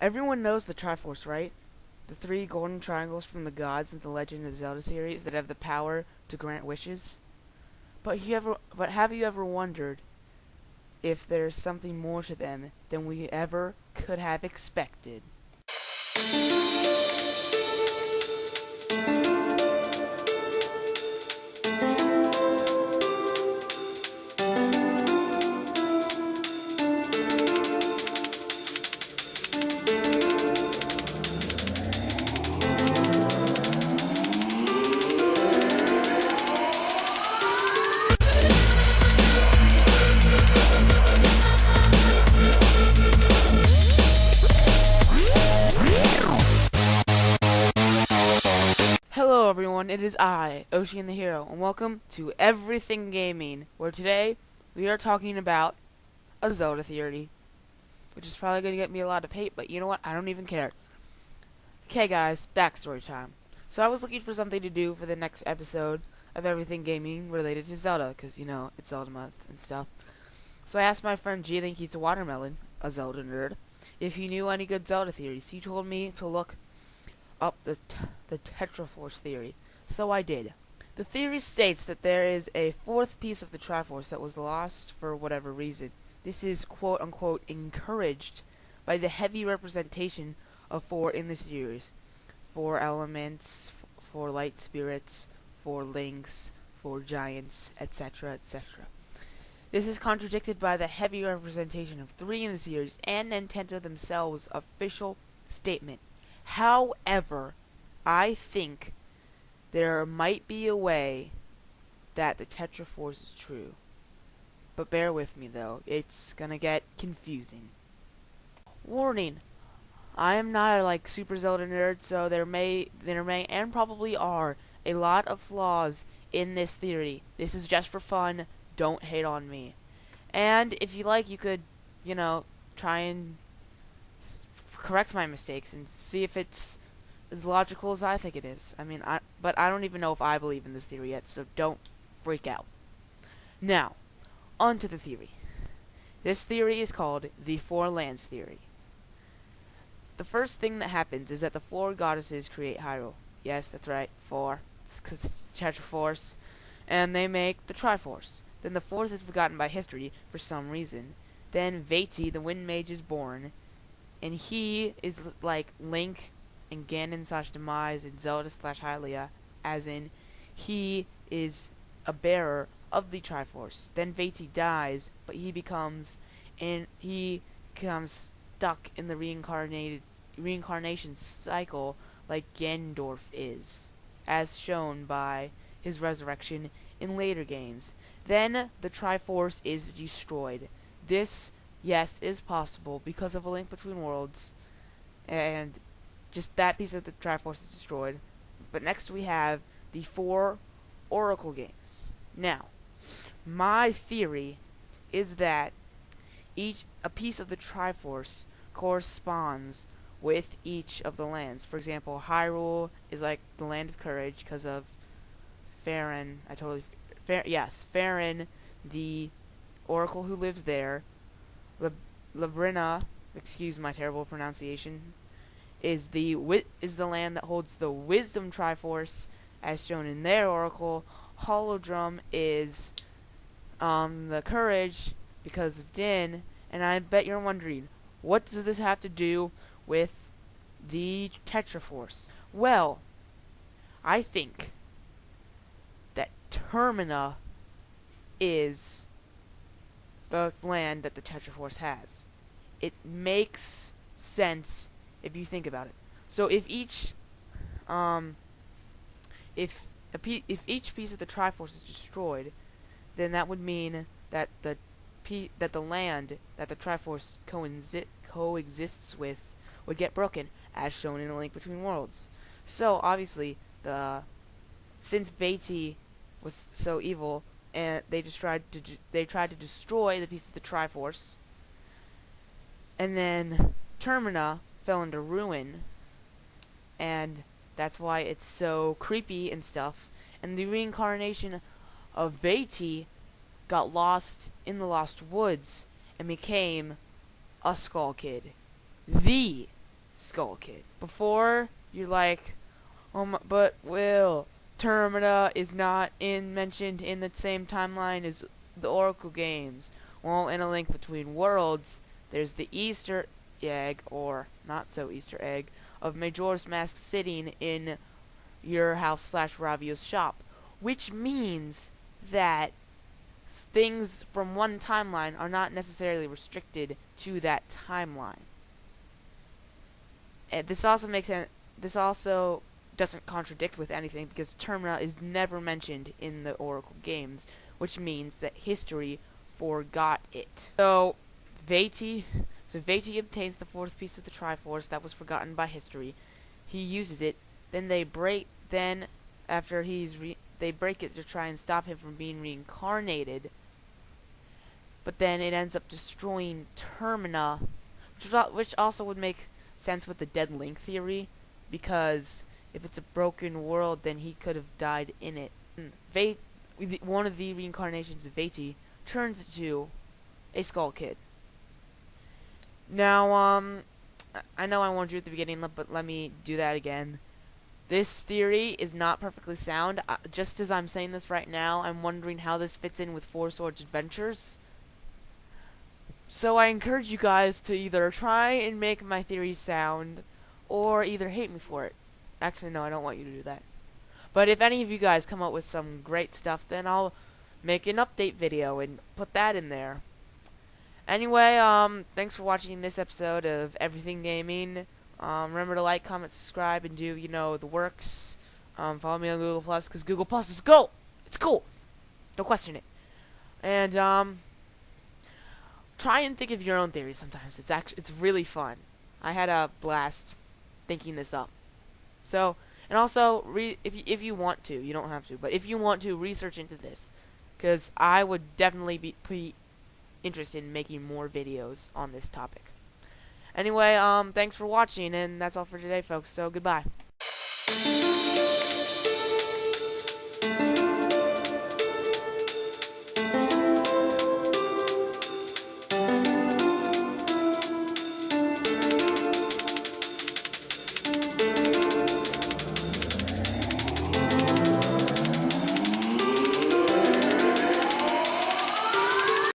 Everyone knows the Triforce, right? The three golden triangles from the gods in the Legend of Zelda series that have the power to grant wishes. But have you ever wondered if there's something more to them than we ever could have expected? Hello everyone, it is I, Oshean the Hero, and welcome to Everything Gaming, where today we are talking about a Zelda theory, which is probably going to get me a lot of hate, but you know what, I don't even care. Okay guys, backstory time. So I was looking for something to do for the next episode of Everything Gaming related to Zelda, because, you know, it's Zelda month and stuff. So I asked my friend G, I think he's a watermelon, a Zelda nerd, if he knew any good Zelda theories. He told me to look up the Tetraforce theory. So I did. The theory states that there is a fourth piece of the Triforce that was lost for whatever reason. This is quote-unquote encouraged by the heavy representation of four in the series. Four elements, four light spirits, four links, four giants, etc., etc. This is contradicted by the heavy representation of three in the series and Nintendo themselves' official statement. However, I think there might be a way that the Tetraforce is true. But bear with me though, it's gonna get confusing. Warning, I am not a super Zelda nerd, so there may and probably are a lot of flaws in this theory. This is just for fun, don't hate on me. And if you like, you could, try and correct my mistakes and see if it's as logical as I think it is. But I don't even know if I believe in this theory yet, so don't freak out. Now, on to the theory. This theory is called the Four Lands theory. The first thing that happens is that the four goddesses create Hyrule. Yes, that's right, four. It's 'cause it's Tetraforce. And they make the Triforce. Then the fourth is forgotten by history for some reason. Then Vati, the Wind Mage, is born. And he is like Link and Ganon/Demise and Zelda/Hylia, as in he is a bearer of the Triforce. Then Vati dies, but he becomes stuck in the reincarnation cycle like Ganondorf is, as shown by his resurrection in later games. Then the Triforce is destroyed. This, yes, is possible because of A Link Between Worlds, and just that piece of the Triforce is destroyed. But next we have the four Oracle games. Now, my theory is that a piece of the Triforce corresponds with each of the lands. For example, Hyrule is like the land of courage because of Farron. Farron, the oracle who lives there. Labrina, excuse my terrible pronunciation, is the land that holds the Wisdom Triforce, as shown in their oracle. Holodrum is the courage because of Din, and I bet you're wondering, what does this have to do with the Tetraforce? Well, I think that Termina is the land that the Tetraforce has. It makes sense if you think about it. So if each piece of the Triforce is destroyed, then that would mean that the land that the Triforce coexists with would get broken, as shown in A Link Between Worlds. So obviously, since Vati was so evil, and they tried to destroy the piece of the Triforce, and then Termina fell into ruin, and that's why it's so creepy and stuff. And the reincarnation of Vati got lost in the Lost Woods and became a Skull Kid. The Skull Kid. Before, you're like, but Will, Termina is not mentioned in the same timeline as the Oracle games. Well, in A Link Between Worlds, there's the Easter egg, or not so Easter egg, of Majora's Mask sitting in your house / Ravio's shop, which means that things from one timeline are not necessarily restricted to that timeline. And this also makes sense. This also doesn't contradict with anything because Termina is never mentioned in the Oracle games, which means that history forgot it. So Vati obtains the fourth piece of the Triforce that was forgotten by history. He uses it. Then they break. Then after they break it to try and stop him from being reincarnated. But then it ends up destroying Termina, which also would make sense with the Dead Link theory, because if it's a broken world, then he could have died in it. One of the reincarnations of Vati turns into a Skull Kid. Now, I know I warned you at the beginning, but let me do that again. This theory is not perfectly sound. Just as I'm saying this right now, I'm wondering how this fits in with Four Swords Adventures. So I encourage you guys to either try and make my theories sound, or either hate me for it. Actually, no, I don't want you to do that. But if any of you guys come up with some great stuff, then I'll make an update video and put that in there. Anyway, thanks for watching this episode of Everything Gaming. Remember to like, comment, subscribe, and do, the works. Follow me on Google+, because Google+ is cool! It's cool! Don't question it. And, try and think of your own theories sometimes. It's really fun. I had a blast thinking this up. So, and also, if you want to, you don't have to, but if you want to, research into this, because I would definitely be interested in making more videos on this topic. Anyway, thanks for watching, and that's all for today, folks, so goodbye.